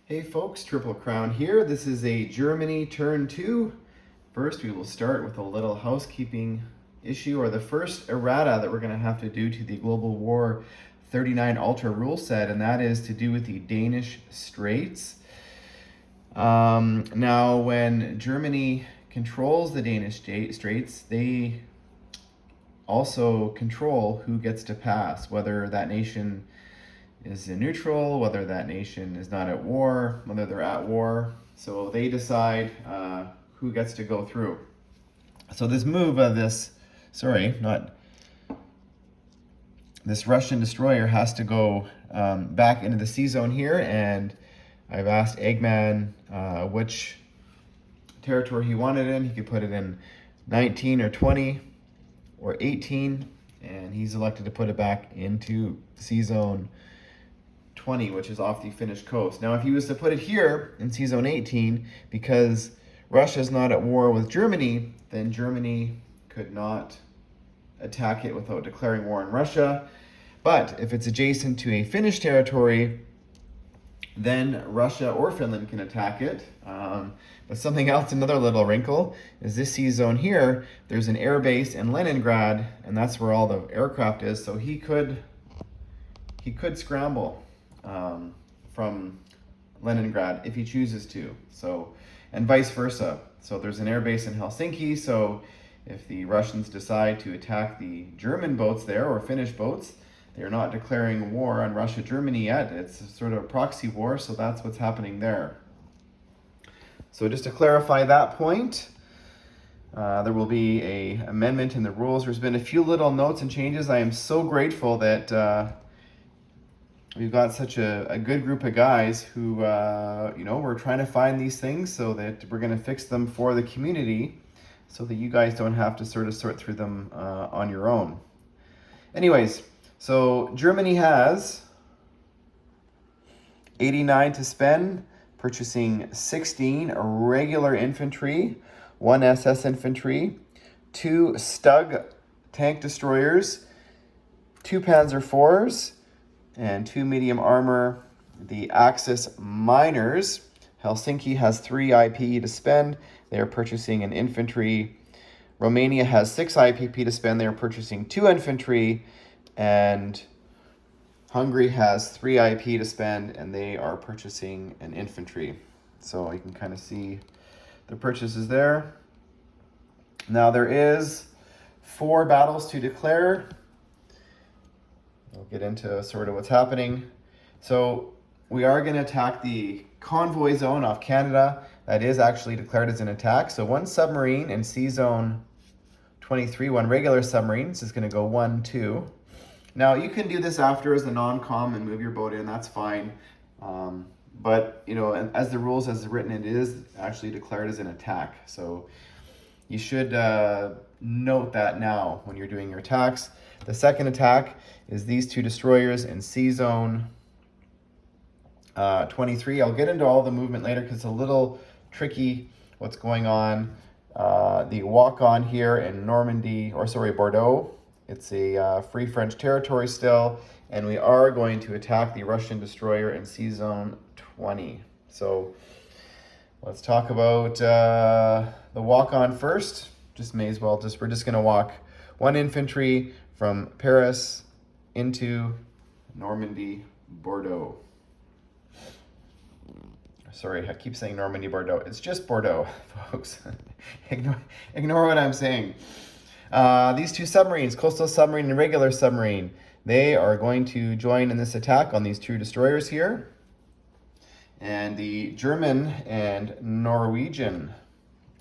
Hey folks, Triple Crown here. This is a Germany turn 2. First, we will start with a little housekeeping issue, or the first errata that we're going to have to do to the Global War 39 Ultra rule set, and that is to do with the Danish Straits. Now, when Germany controls the Danish Straits, they also control who gets to pass, whether that nation is neutral, whether that nation is not at war, whether they're at war. So they decide who gets to go through. So this move of this Russian destroyer has to go back into the sea zone here, and I've asked Eggman which territory he wanted in. He could put it in 19 or 20 or 18, and he's elected to put it back into sea zone 20, which is off the Finnish coast. Now, if he was to put it here in sea zone 18, because Russia's not at war with Germany, then Germany could not attack it without declaring war on Russia. But if it's adjacent to a Finnish territory, then Russia or Finland can attack it. But something else, another little wrinkle, is this sea zone here, there's an air base in Leningrad, and that's where all the aircraft is, so he could scramble from Leningrad if he chooses to. So, and vice versa. So there's an air base in Helsinki, so if the Russians decide to attack the German boats there, or Finnish boats, they're not declaring war on Russia-Germany yet. It's sort of a proxy war, so that's what's happening there. So just to clarify that point, there will be an amendment in the rules. There's been a few little notes and changes. I am so grateful that we've got such a good group of guys who, we're trying to find these things so that we're going to fix them for the community so that you guys don't have to sort of sort through them on your own. Anyways, so Germany has 89 to spend, purchasing 16 regular infantry, 1 SS infantry, 2 Stug tank destroyers, 2 Panzer IVs, and 2 medium armor, the Axis Miners. Helsinki has 3 IPE to spend. They are purchasing an infantry. Romania has 6 IPP to spend. They are purchasing 2 infantry. And Hungary has 3 IP to spend, and they are purchasing an infantry. So you can kind of see the purchases there. Now there is 4 battles to declare. We'll get into sort of what's happening. So we are going to attack the convoy zone off Canada. That is actually declared as an attack. So 1 submarine in sea zone 23, 1 regular submarine. This is going to go 1, 2. Now you can do this after as a non-com and move your boat in. That's fine. But as the rules as written, it is actually declared as an attack. So you should note that now when you're doing your attacks. The second attack is these 2 destroyers in sea zone 23. I'll get into all the movement later because it's a little tricky what's going on. The walk-on here in Bordeaux. It's a free French territory still, and we are going to attack the Russian destroyer in sea zone 20. So let's talk about the walk-on first. We're just going to walk 1 infantry from Paris into Normandy, Bordeaux. Sorry, I keep saying Normandy, Bordeaux. It's just Bordeaux, folks. Ignore what I'm saying. These 2 submarines, coastal submarine and regular submarine, they are going to join in this attack on these 2 destroyers here. And the German and Norwegian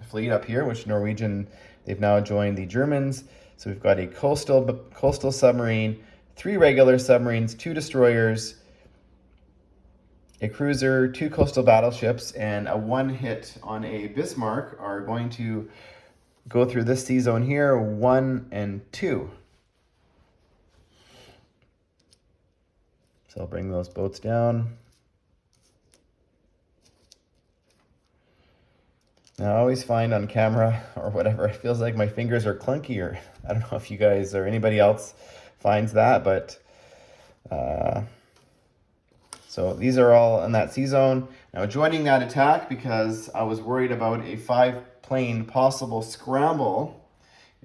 fleet up here, which Norwegian, they've now joined the Germans. So we've got a coastal submarine, 3 regular submarines, 2 destroyers, a cruiser, 2 coastal battleships, and a 1 hit on a Bismarck are going to go through this sea zone here, 1 and 2. So I'll bring those boats down. Now I always find on camera or whatever, it feels like my fingers are clunky, or I don't know if you guys or anybody else finds that, but So these are all in that C zone. Now joining that attack, because I was worried about a 5-plane possible scramble,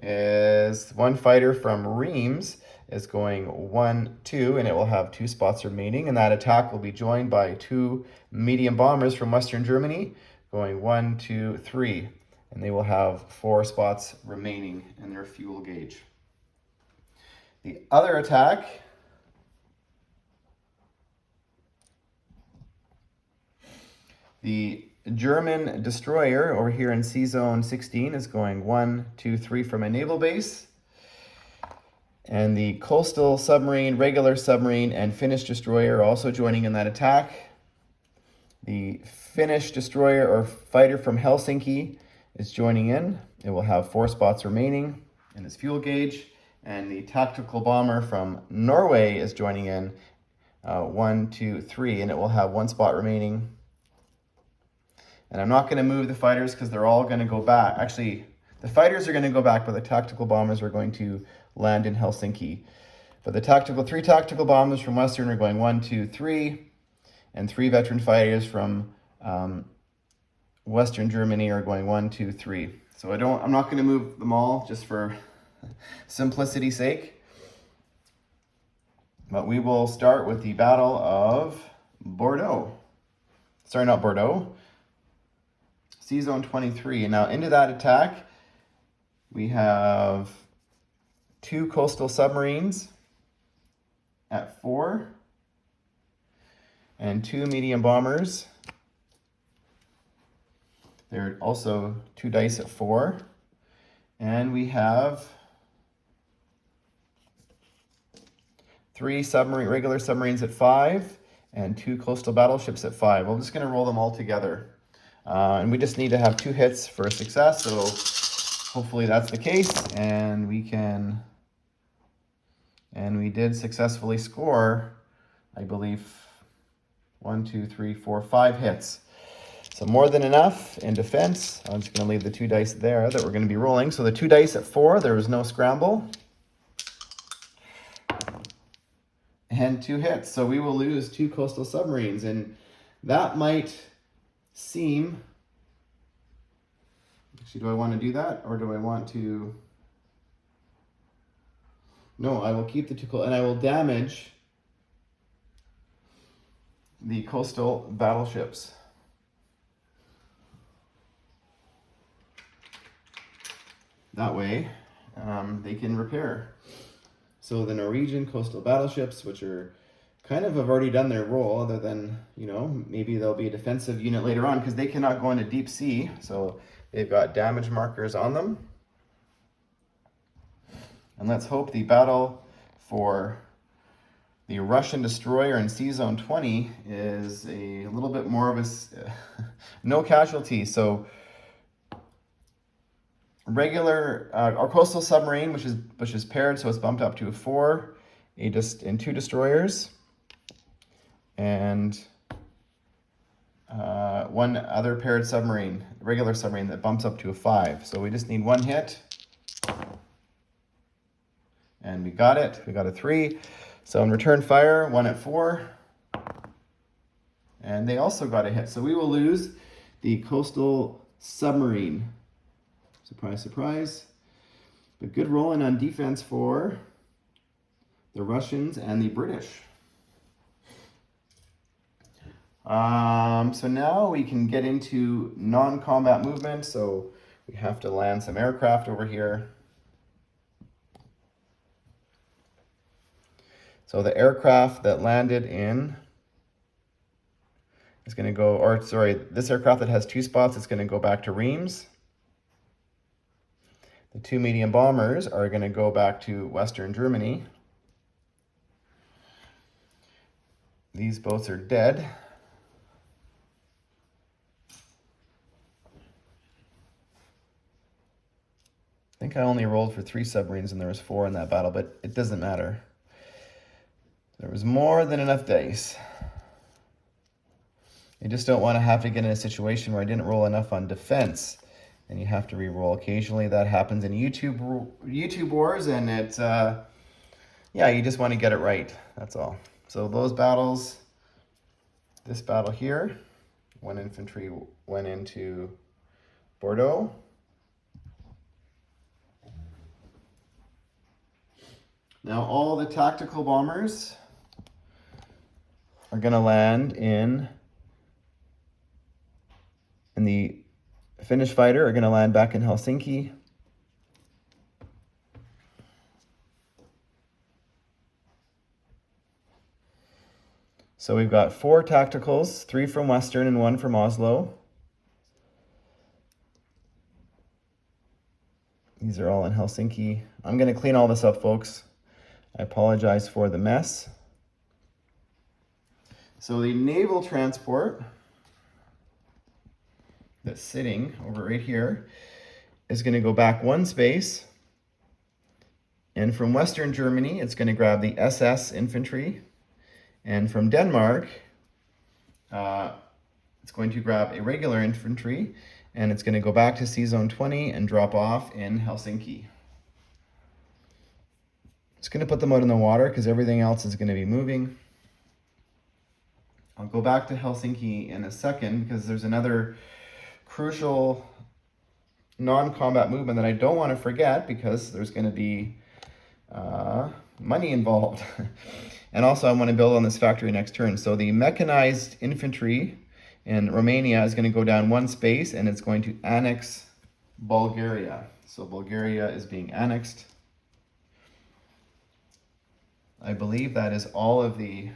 is one fighter from Reams is going 1, 2, and it will have 2 spots remaining. And that attack will be joined by 2 medium bombers from Western Germany going 1, 2, 3. And they will have 4 spots remaining in their fuel gauge. The other attack the German destroyer over here in C zone 16 is going 1, 2, 3 from a naval base. And the coastal submarine, regular submarine, and Finnish destroyer are also joining in that attack. The Finnish destroyer or fighter from Helsinki is joining in. It will have 4 spots remaining in its fuel gauge. And the tactical bomber from Norway is joining in 1, 2, 3, and it will have 1 spot remaining. And I'm not going to move the fighters because they're all going to go back. Actually, the fighters are going to go back, but the tactical bombers are going to land in Helsinki. But the 3 tactical bombers from Western are going 1, 2, 3. And 3 veteran fighters from Western Germany are going 1, 2, 3. So I'm not going to move them all just for simplicity's sake. But we will start with the Battle of Bordeaux. Sorry, not Bordeaux. C zone 23. And now into that attack, we have 2 coastal submarines at 4 and 2 medium bombers. There are also 2 dice at 4. And we have 3 regular submarines at 5 and 2 coastal battleships at 5. I'm just going to roll them all together. And we just need to have 2 hits for success, so hopefully that's the case, and we did successfully score, I believe, 1, 2, 3, 4, 5 hits. So more than enough in defense. I'm just going to leave the 2 dice there that we're going to be rolling. So the 2 dice at 4, there was no scramble. And 2 hits. So we will lose 2 coastal submarines, and that might seem, actually, do I want to do that, or do I want to, no, I will keep the 2 and I will damage the coastal battleships. That way they can repair. So the Norwegian coastal battleships, which are kind of have already done their role, other than, maybe there'll be a defensive unit later on because they cannot go into deep sea. So they've got damage markers on them. And let's hope the battle for the Russian destroyer in C zone 20 is a little bit more of a no casualties. So regular our coastal submarine, which is paired, so it's bumped up to a 4, and 2 destroyers. And 1 other paired submarine, regular submarine, that bumps up to a 5. So we just need 1 hit. And we got it. We got a 3. So in return fire, 1 at 4. And they also got a hit. So we will lose the coastal submarine. Surprise, surprise. But good rolling on defense for the Russians and the British. So now we can get into non-combat movement. So we have to land some aircraft over here. So the aircraft that landed in is going to go, or sorry, this aircraft that has 2 spots, it's going to go back to Reams. The 2 medium bombers are going to go back to Western Germany. These boats are dead. I think I only rolled for 3 submarines and there was 4 in that battle, but it doesn't matter. There was more than enough dice. You just don't want to have to get in a situation where I didn't roll enough on defense, and you have to re-roll. Occasionally that happens in YouTube wars, and it's yeah, you just want to get it right. That's all. So those battles this battle here. 1 infantry went into Bordeaux. Now all the tactical bombers are going to land in the Finnish fighter are going to land back in Helsinki. So we've got 4 tacticals, 3 from Western and 1 from Oslo. These are all in Helsinki. I'm going to clean all this up, folks. I apologize for the mess. So the naval transport that's sitting over right here is going to go back 1 space. And from Western Germany, it's going to grab the SS infantry. And from Denmark, it's going to grab a regular infantry, and it's going to go back to C-Zone 20 and drop off in Helsinki. It's going to put them out in the water because everything else is going to be moving. I'll go back to Helsinki in a second because there's another crucial non-combat movement that I don't want to forget because there's going to be money involved. And also I want to build on this factory next turn. So the mechanized infantry in Romania is going to go down 1 space and it's going to annex Bulgaria. So Bulgaria is being annexed. I believe that is all of the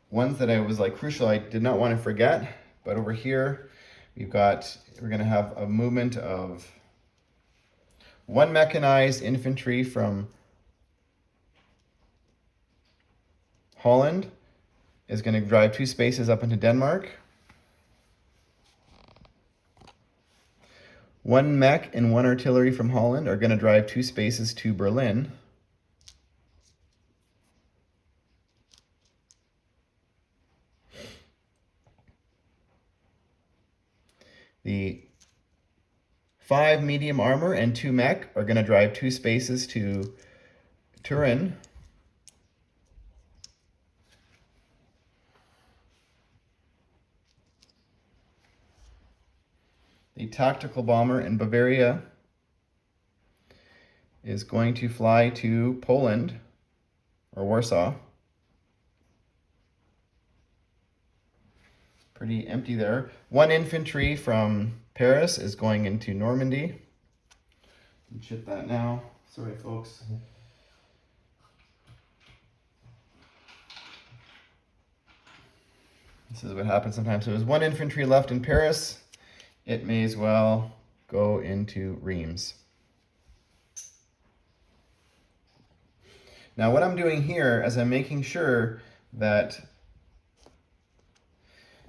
ones that I was like crucial I did not want to forget. But over here we're going to have a movement of 1 mechanized infantry from Holland is going to drive 2 spaces up into Denmark. 1 mech and 1 artillery from Holland are going to drive 2 spaces to Berlin. The 5 medium armor and 2 mech are going to drive 2 spaces to Turin. The tactical bomber in Bavaria is going to fly to Poland or Warsaw. Pretty empty there. 1 infantry from Paris is going into Normandy. Ship that now. Sorry, folks. This is what happens sometimes. So there's 1 infantry left in Paris. It may as well go into Reims. Now what I'm doing here is I'm making sure that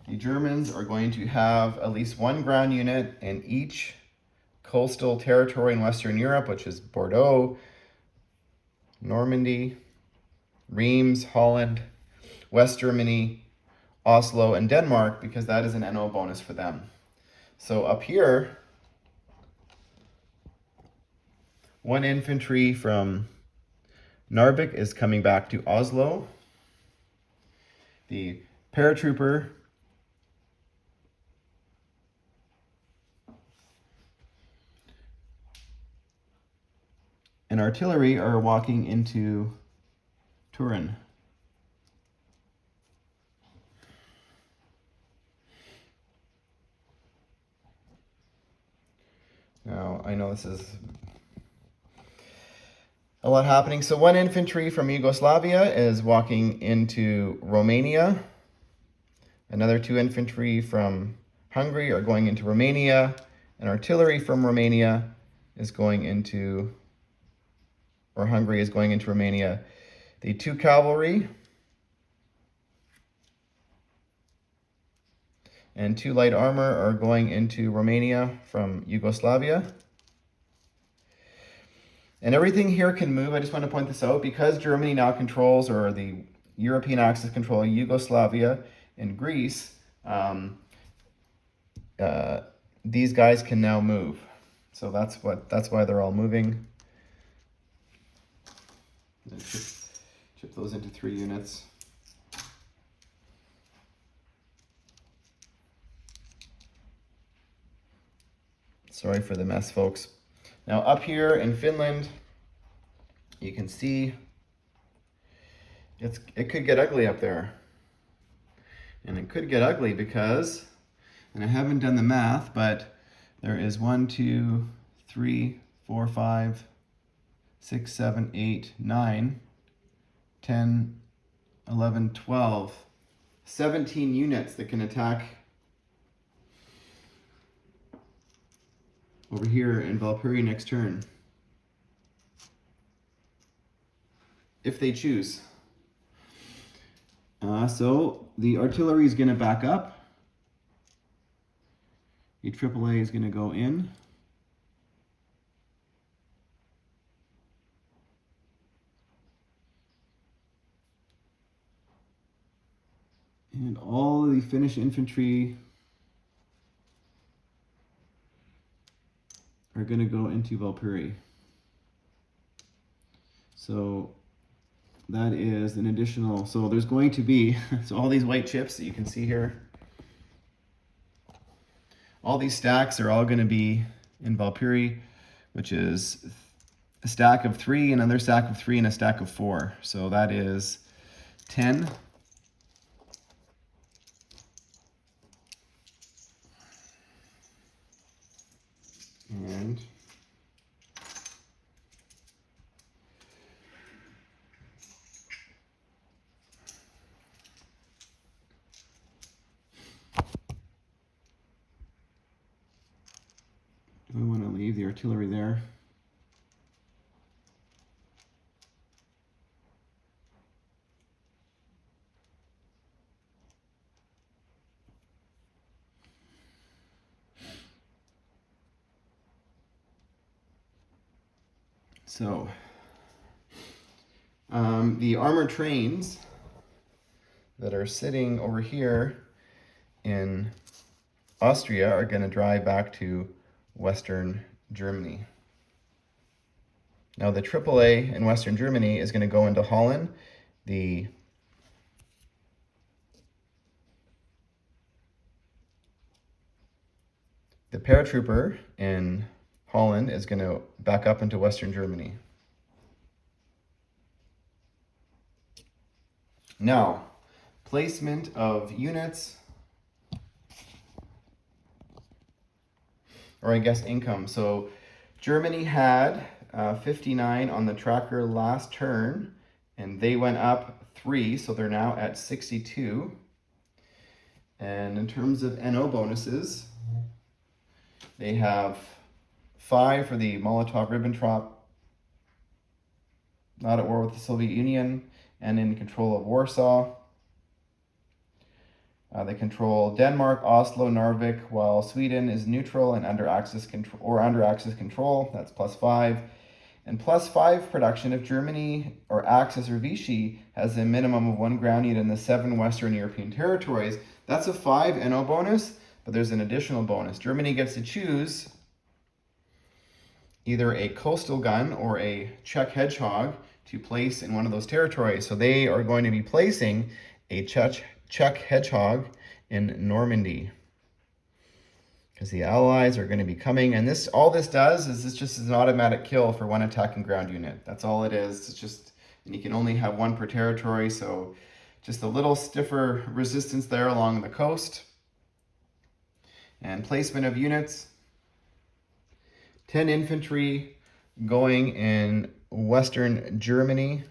the Germans are going to have at least 1 ground unit in each coastal territory in Western Europe, which is Bordeaux, Normandy, Reims, Holland, West Germany, Oslo, and Denmark, because that is an NO bonus for them. So up here, 1 infantry from Narvik is coming back to Oslo. The paratrooper and artillery are walking into Turin. Now, I know this is a lot happening. So 1 infantry from Yugoslavia is walking into Romania. Another 2 infantry from Hungary are going into Romania. And artillery from Romania is going into, or Hungary is going into Romania. The 2 cavalry and 2 light armor are going into Romania from Yugoslavia. And everything here can move. I just want to point this out. Because Germany now controls, or the European Axis control, Yugoslavia and Greece, these guys can now move. So that's why they're all moving. And chip those into 3 units. Sorry for the mess, folks. Now up here in Finland, you can see it could get ugly up there. And it could get ugly because, and I haven't done the math, but there is 1, 2, 3, 4, 5, 6, 7, 8, 9, 10, 11, 12, 17 units that can attack over here in Valpuri next turn, if they choose. So the artillery is going to back up. The AAA is going to go in. And all of the Finnish infantry are going to go into Valpuri. So that is an additional, so there's going to be, so all these white chips that you can see here, all these stacks are all going to be in Valpuri, which is a stack of 3, another stack of 3, and a stack of 4. So that is 10. And we want to leave the artillery there. So the armored trains that are sitting over here in Austria are going to drive back to Western Germany. Now the AAA in Western Germany is going to go into Holland. The paratrooper in Holland is going to back up into Western Germany. Now, placement of units, or I guess income. So Germany had 59 on the tracker last turn, and they went up 3, so they're now at 62. And in terms of NO bonuses, they have 5 for the Molotov-Ribbentrop, not at war with the Soviet Union, and in control of Warsaw. They control Denmark, Oslo, Narvik, while Sweden is neutral and under Axis control. That's +5. And +5 production if Germany or Axis or Vichy has a minimum of 1 ground unit in the 7 Western European territories. That's a 5 NO bonus, but there's an additional bonus. Germany gets to choose either a coastal gun or a Czech Hedgehog to place in one of those territories. So they are going to be placing a Czech Hedgehog in Normandy, because the Allies are going to be coming. And this, all this does is this just is an automatic kill for 1 attacking ground unit. That's all it is. It's just, and you can only have 1 per territory. So just a little stiffer resistance there along the coast. And placement of units, 10 infantry going in Western Germany.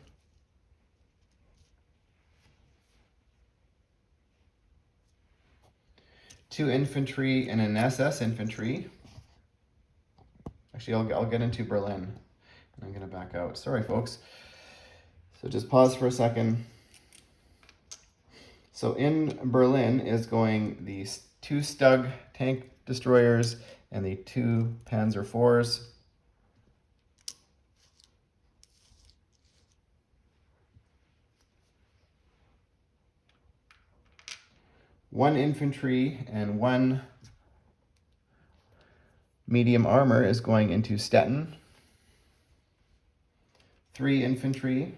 Two infantry and an SS infantry. Actually, I'll get into Berlin. And I'm going to back out. Sorry, folks. So just pause for a second. So in Berlin is going the 2 Stug tank destroyers and the 2 Panzer IVs. One infantry and 1 medium armor is going into Stettin. 3 infantry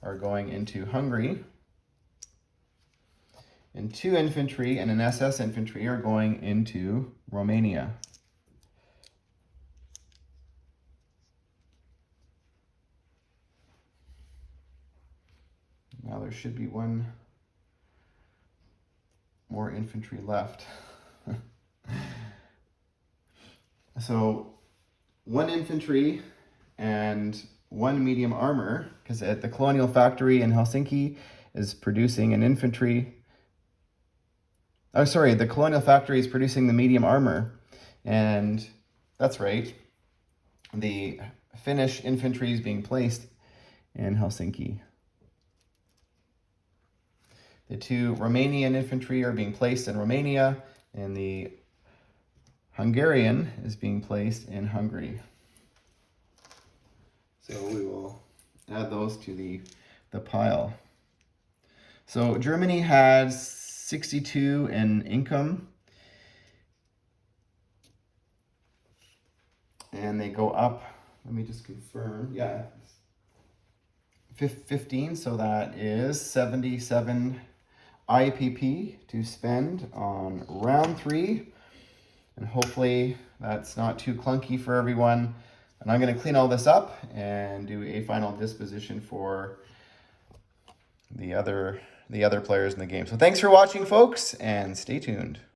are going into Hungary. And 2 infantry and an SS infantry are going into Romania. Now there should be 1 more infantry left. So 1 infantry and 1 medium armor, because at the Colonial Factory in Helsinki is producing an infantry. Oh, sorry, the Colonial Factory is producing the medium armor. And that's right, the Finnish infantry is being placed in Helsinki. The 2 Romanian infantry are being placed in Romania, and the Hungarian is being placed in Hungary. So we will add those to the pile. So Germany has 62 in income, and they go up, let me just confirm, yeah, 15, so that is 77 IPP to spend on round 3, and hopefully that's not too clunky for everyone. And I'm going to clean all this up and do a final disposition for the other players in the game. So thanks for watching, folks, and stay tuned.